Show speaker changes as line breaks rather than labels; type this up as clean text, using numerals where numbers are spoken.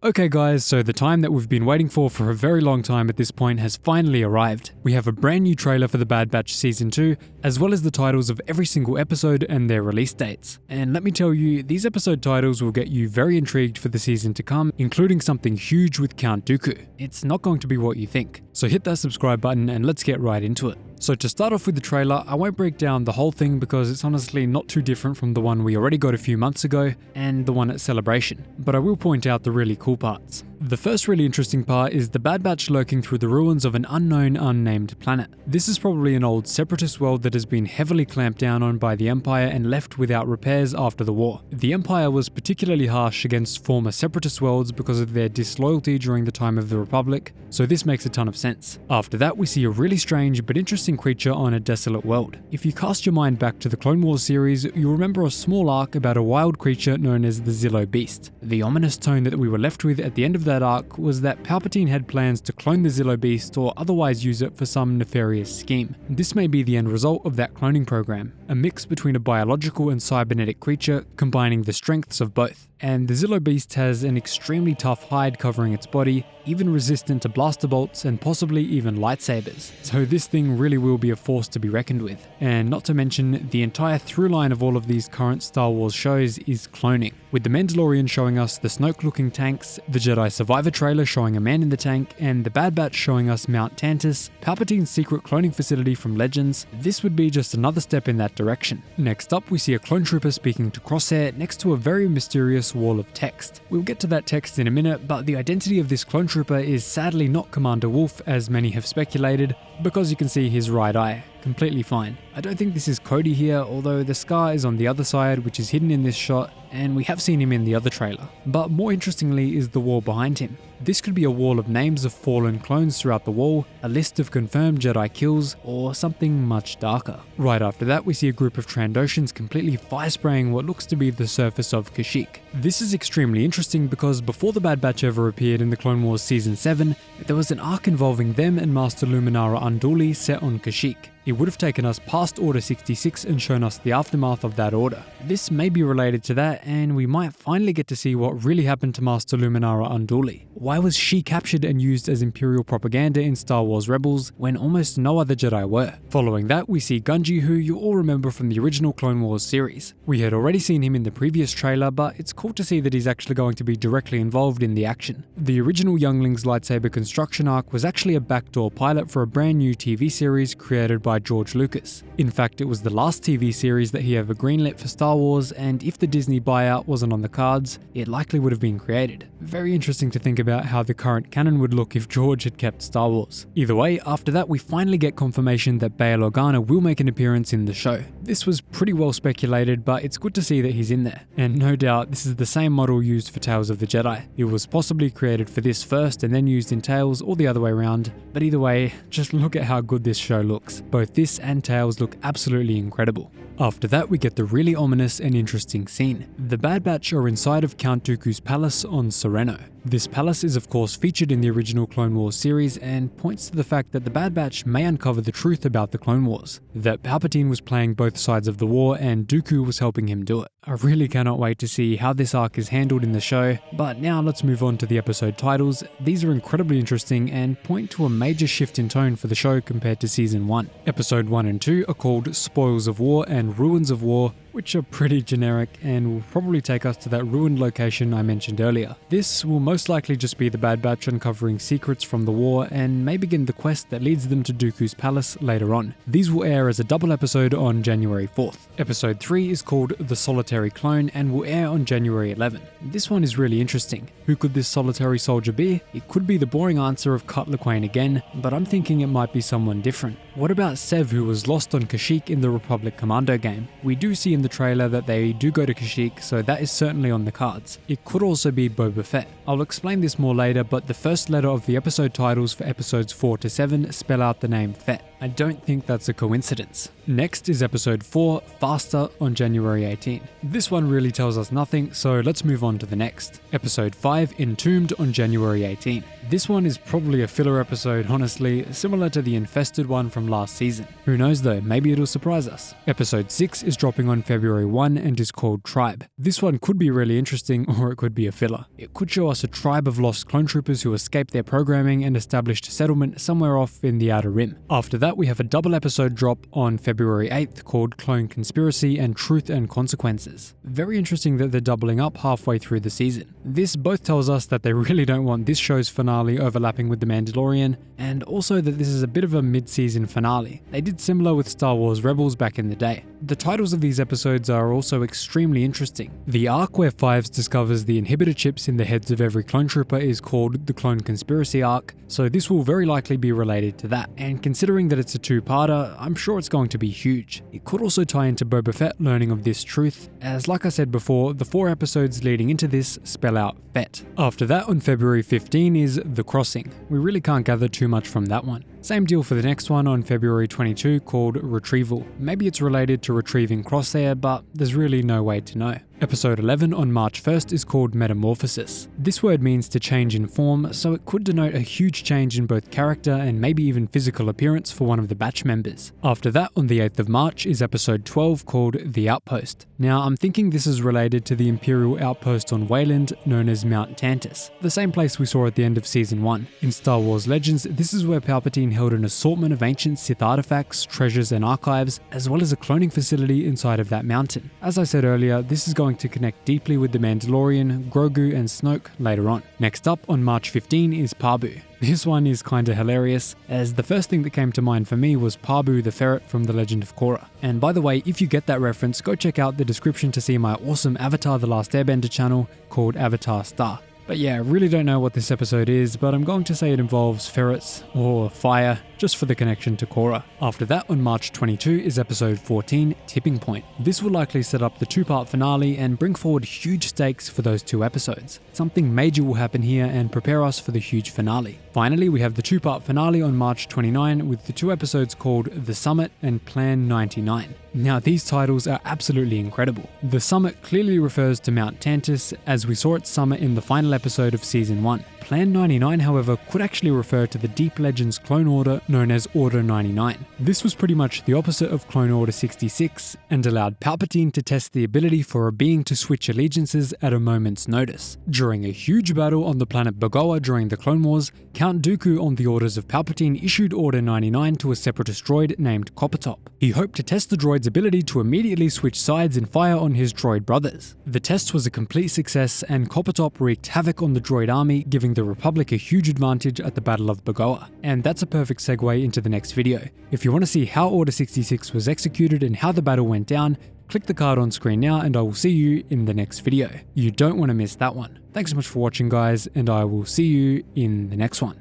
Okay guys, so the time that we've been waiting for a very long time at this point has finally arrived. We have a brand new trailer for The Bad Batch Season 2, as well as the titles of every single episode and their release dates. And let me tell you, these episode titles will get you very intrigued for the season to come, including something huge with Count Dooku. It's not going to be what you think. So hit that subscribe button and let's get right into it. So to start off with the trailer, I won't break down the whole thing because it's honestly not too different from the one we already got a few months ago and the one at Celebration, but I will point out the really cool parts. The first really interesting part is the Bad Batch lurking through the ruins of an unknown, unnamed planet. This is probably an old separatist world that has been heavily clamped down on by the Empire and left without repairs after the war. The Empire was particularly harsh against former separatist worlds because of their disloyalty during the time of the Republic, so this makes a ton of sense. After that, we see a really strange but interesting creature on a desolate world. If you cast your mind back to the Clone Wars series, you'll remember a small arc about a wild creature known as the Zillo Beast. The ominous tone that we were left with at the end of that arc was that Palpatine had plans to clone the Zillo Beast or otherwise use it for some nefarious scheme. This may be the end result of that cloning program, a mix between a biological and cybernetic creature combining the strengths of both. And the Zillo Beast has an extremely tough hide covering its body, even resistant to blaster bolts and possibly even lightsabers. So this thing really will be a force to be reckoned with. And not to mention, the entire through line of all of these current Star Wars shows is cloning, with The Mandalorian showing us the Snoke-looking tanks, the Jedi Survivor trailer showing a man in the tank, and the Bad Batch showing us Mount Tantiss, Palpatine's secret cloning facility from Legends. This would be just another step in that direction. Next up, we see a clone trooper speaking to Crosshair next to a very mysterious wall of text. We'll get to that text in a minute, but the identity of this clone trooper is sadly not Commander Wolf, as many have speculated, because you can see his right eye. Completely fine. I don't think this is Cody here, although the scar is on the other side, which is hidden in this shot, and we have seen him in the other trailer. But more interestingly is the wall behind him. This could be a wall of names of fallen clones throughout the wall, a list of confirmed Jedi kills, or something much darker. Right after that, we see a group of Trandoshans completely fire-spraying what looks to be the surface of Kashyyyk. This is extremely interesting because before the Bad Batch ever appeared in the Clone Wars Season 7, there was an arc involving them and Master Luminara Unduli set on Kashyyyk. It would have taken us past Order 66 and shown us the aftermath of that order. This may be related to that, and we might finally get to see what really happened to Master Luminara Unduli. Why was she captured and used as Imperial propaganda in Star Wars Rebels when almost no other Jedi were? Following that, we see Gungi, who you all remember from the original Clone Wars series. We had already seen him in the previous trailer, but it's cool to see that he's actually going to be directly involved in the action. The original Younglings lightsaber construction arc was actually a backdoor pilot for a brand new TV series created by George Lucas. In fact, it was the last TV series that he ever greenlit for Star Wars, and if the Disney buyout wasn't on the cards, it likely would have been created. Very interesting to think about how the current canon would look if George had kept Star Wars. Either way, after that we finally get confirmation that Bail Organa will make an appearance in the show. This was pretty well speculated, but it's good to see that he's in there. And no doubt, this is the same model used for Tales of the Jedi. It was possibly created for this first and then used in Tales, or the other way around. But either way, just look at how good this show looks. Both this and Tales look absolutely incredible. After that, we get the really ominous and interesting scene. The Bad Batch are inside of Count Dooku's palace on Sereno. This palace is of course featured in the original Clone Wars series and points to the fact that the Bad Batch may uncover the truth about the Clone Wars, that Palpatine was playing both sides of the war and Dooku was helping him do it. I really cannot wait to see how this arc is handled in the show, but now let's move on to the episode titles. These are incredibly interesting and point to a major shift in tone for the show compared to Season 1. Episode 1 and 2 are called Spoils of War and Ruins of War, which are pretty generic and will probably take us to that ruined location I mentioned earlier. This will most likely just be the Bad Batch uncovering secrets from the war and may begin the quest that leads them to Dooku's palace later on. These will air as a double episode on January 4th. Episode 3 is called The Solitary Clone and will air on January 11. This one is really interesting. Who could this solitary soldier be? It could be the boring answer of Cut Lawquane again, but I'm thinking it might be someone different. What about Sev, who was lost on Kashyyyk in the Republic Commando game? We do see in the trailer that they do go to Kashyyyk, so that is certainly on the cards. It could also be Boba Fett. I'll explain this more later, but the first letter of the episode titles for episodes 4 to 7 spell out the name Fett. I don't think that's a coincidence. Next is episode 4, Faster, on January 18. This one really tells us nothing, so let's move on to the next. Episode 5, Entombed, on January 18. This one is probably a filler episode, honestly, similar to the Infested one from last season. Who knows though, maybe it'll surprise us. Episode 6 is dropping on February 1 and is called Tribe. This one could be really interesting, or it could be a filler. It could show us a tribe of lost clone troopers who escaped their programming and established a settlement somewhere off in the Outer Rim. After that, we have a double episode drop on February 8th called Clone Conspiracy and Truth and Consequences. Very interesting that they're doubling up halfway through the season. This both tells us that they really don't want this show's finale overlapping with The Mandalorian, and also that this is a bit of a mid-season finale. They did similar with Star Wars Rebels back in the day. The titles of these episodes are also extremely interesting. The arc where Fives discovers the inhibitor chips in the heads of every clone trooper is called the Clone Conspiracy arc, so this will very likely be related to that. And considering that it's a two-parter, I'm sure it's going to be huge. It could also tie into Boba Fett learning of this truth, as like I said before, the 4 episodes leading into this spell out Fett. After that, on February 15 is The Crossing. We really can't gather too much from that one. Same deal for the next one on February 22 called Retrieval. Maybe it's related to retrieving Crosshair, but there's really no way to know. Episode 11 on March 1st is called Metamorphosis. This word means to change in form, so it could denote a huge change in both character and maybe even physical appearance for one of the batch members. After that, on the 8th of March, is episode 12 called The Outpost. Now, I'm thinking this is related to the Imperial outpost on Wayland known as Mount Tantiss, the same place we saw at the end of Season 1. In Star Wars Legends, this is where Palpatine held an assortment of ancient Sith artifacts, treasures, and archives, as well as a cloning facility inside of that mountain. As I said earlier, this is going to connect deeply with the Mandalorian, Grogu, and Snoke later on. Next up on March 15 is PABU. This one is kinda hilarious, as the first thing that came to mind for me was PABU the ferret from The Legend of Korra. And by the way, if you get that reference, go check out the description to see my awesome Avatar The Last Airbender channel called Avatar Star. But yeah, I really don't know what this episode is, but I'm going to say it involves ferrets or fire, just for the connection to Korra. After that, on March 22 is episode 14, Tipping Point. This will likely set up the 2-part finale and bring forward huge stakes for those 2 episodes. Something major will happen here and prepare us for the huge finale. Finally, we have the 2-part finale on March 29 with the 2 episodes called The Summit and Plan 99. Now, these titles are absolutely incredible. The Summit clearly refers to Mount Tantiss, as we saw its summit in the final episode of Season 1. Plan 99, however, could actually refer to the Deep Legends clone order known as Order 99. This was pretty much the opposite of Clone Order 66 and allowed Palpatine to test the ability for a being to switch allegiances at a moment's notice. During a huge battle on the planet Bagoa during the Clone Wars, Count Dooku, on the orders of Palpatine, issued Order 99 to a separatist droid named Coppertop. He hoped to test the droid's ability to immediately switch sides and fire on his droid brothers. The test was a complete success, and Coppertop wreaked havoc on the droid army, giving the Republic a huge advantage at the Battle of Bagoa. And that's a perfect segue into the next video. If you want to see how Order 66 was executed and how the battle went down, click the card on screen now and I will see you in the next video. You don't want to miss that one. Thanks so much for watching, guys, and I will see you in the next one.